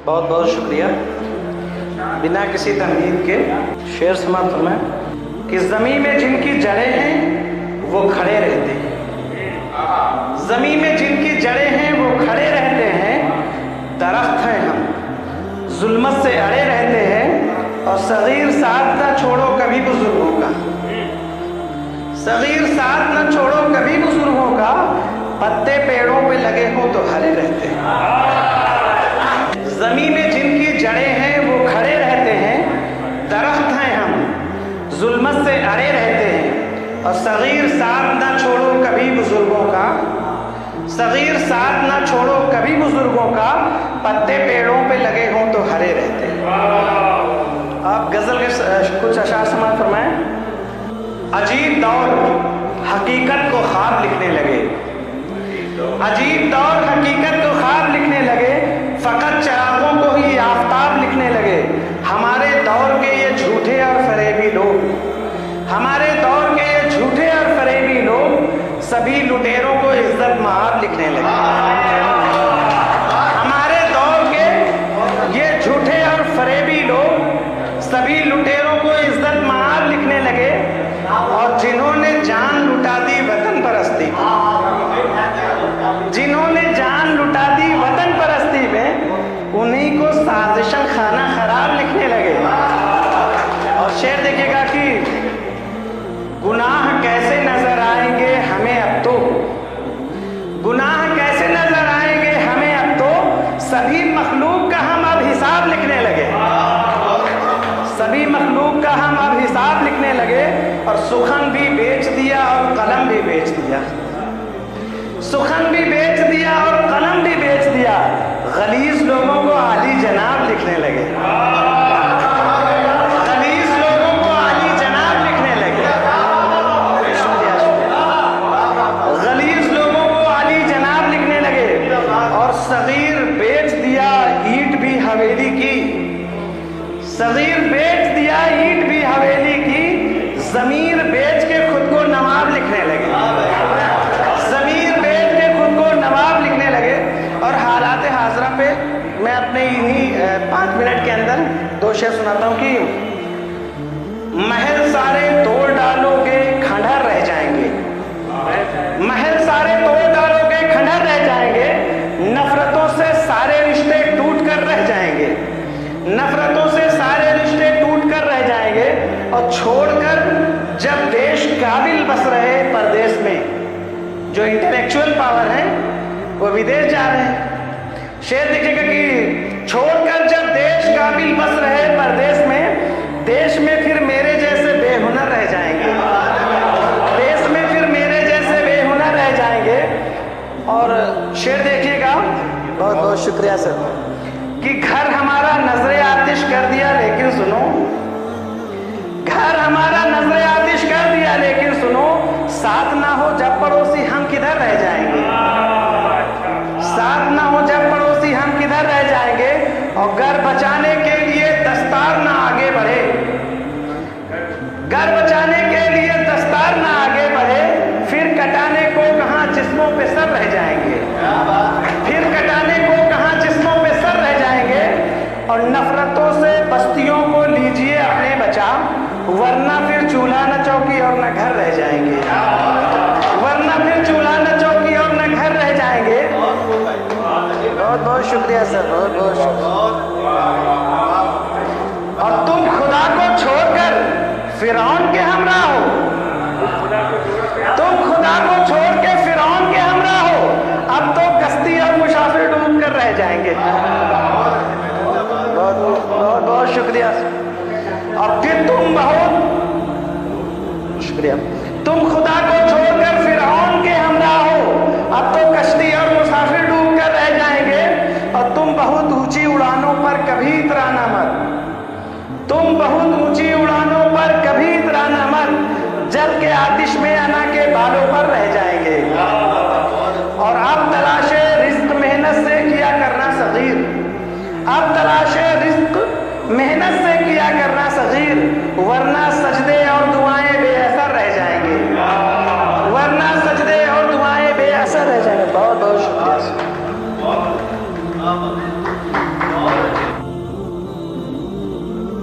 बहुत बहुत शुक्रिया। बिना किसी तमहीद के शेर समाप्त फरमाएं कि ज़मीन में जिनकी जड़ें हैं वो खड़े रहते हैं। ज़मीन में जिनकी जड़ें हैं वो खड़े रहते हैं। दरख्त हैं हम, जुल्मत से अड़े रहते हैं। और सगीर साथ न छोड़ो कभी बुजुर्गों का, सगीर साथ न छोड़ो कभी बुजुर्गों का। पत्ते पेड़ों पे लगे हो तो हरे रहते हैं। ज़मीन में जिनकी जड़ें हैं वो खड़े रहते हैं। दरख्त हैं हम, जुल्मत से अड़े रहते हैं। और सगीर साथ न छोड़ो कभी बुजुर्गों का, सगीर साथ न छोड़ो कभी बुजुर्गों का। पत्ते पेड़ों पे लगे हों तो हरे रहते हैं। आप गज़ल के कुछ अशार समाप्त फरमाएं। अजीब दौर हकीकत को ख्वाब लिखने लगे, अजीब दौर हकीकत को ख्वाब लिखने लगे। फ़कत चरागों को ही आफताब लिखने लगे। हमारे दौर के ये झूठे और फरेबी लोग, हमारे दौर के ये झूठे और फरेबी लोग सभी लुटेरों को इज्जत महाब लिखने लगे। हमारे दौर के ये झूठे और फरेबी लोग सभी लुटेरों को इज्जत महाब लिखने लगे। और जिन्होंने जान लुटा दी वतन परस्ती, जिन्होंने जान लुटा दी वतन परस्ती में, उन्हीं को साजिशन खाना खराब लिखने लगे। और शेर देखिएगा कि गुनाह कैसे नजर आएंगे हमें अब तो, गुनाह कैसे नजर आएंगे हमें अब तो। सभी मखलूक का हम अब हिसाब लिखने लगे, सभी मखलूक का हम अब हिसाब लिखने लगे। और सुखन भी बेच दिया और कलम भी बेच दिया, सुखन भी बेच दिया और कलम भी बेच दिया। गलीज लोगों को आली जनाब लिखने लगे, गलीज लोगों को आली जनाब लिखने लगे। गलीज लोगों को आली जनाब लिखने लगे। और सगीर बेच दिया ईंट भी हवेली की, सगीर बेच दिया ईंट भी हवेली की। ज़मीर बेच के खुद को नवाब लिखने लगे, ज़मीर बेच के खुद को नवाब लिखने लगे। और हालात हाजरा पे मैं अपने इन्हीं 5 मिनट के अंदर 2 शेर सुनाता हूँ कि महल सारे तोड़ डालोगे खंडहर रह जाएंगे, महल सारे तोड़ डालोगे खंडहर रह जाएंगे। नफरतों से सारे रिश्ते टूट कर रह जाएंगे, नफरतों से सारे रिश्ते टूट कर रह जाएंगे। और छोड़कर जब देश काबिल बस रहे परदेश में, जो इंटेलेक्चुअल पावर है वो विदेश जा रहे हैं। शेर देखिएगा कि छोड़कर जब देश काबिल बस रहे परदेश में, देश में फिर मेरे जैसे बेहुनर रह जाएंगे, देश में फिर मेरे जैसे बेहुनर रह जाएंगे। और शेर देखिएगा, बहुत बहुत शुक्रिया सर, कि घर हमारा नजरे आतिश कर दिया लेकिन सुनो, घर हमारा नजरे आतिश कर दिया लेकिन सुनो। साथ ना हो जब पड़ोसी हम किधर रह जाएंगे, साथ ना हो जब पड़ोसी हम किधर रह जाएंगे। और घर बचाने के लिए दस्तार ना आगे बढ़े, घर बचाने के लिए दस्तार ना आगे बढ़े। फिर कटाने को कहां जिस्मों पे सर रह जाएंगे, फिर कटाने को कहां जिस्मों पे सर रह जाएंगे। और नफरतों से बस्तियों को लीजिए अपने बचा, वरना फिर चूल्हा न चौकी और न घर रह जाएंगे, वरना फिर चूल्हा न चौकी और न घर रह जाएंगे। बहुत बहुत शुक्रिया सर, बहुत बहुत शुक्रिया। और तुम खुदा को छोड़कर फिरौन के हमरा हो, तुम खुदा को छोड़ के फिरौन के हमरा हो। अब तो कश्ती और मुसाफिर डूब कर रह जाएंगे। बहुत बहुत बहुत शुक्रिया। और फिर तुम बहुत शुक्रिया, तुम खुदा को छोड़कर फिरौन के हमरा हो। अब तो कश्ती और मुसाफिर डूब कर रह जाएंगे। और तुम बहुत ऊंची उड़ानों पर कभी इतराना मत, तुम बहुत ऊंची उड़ानों पर कभी इतराना मत। जल के आतिश में अना के बालों पर रह जाएंगे। और अब तलाशे रिस्क मेहनत से किया करना सगीर, अब तलाशे रिस्क मेहनत से किया करना सगीर। वरना सजदे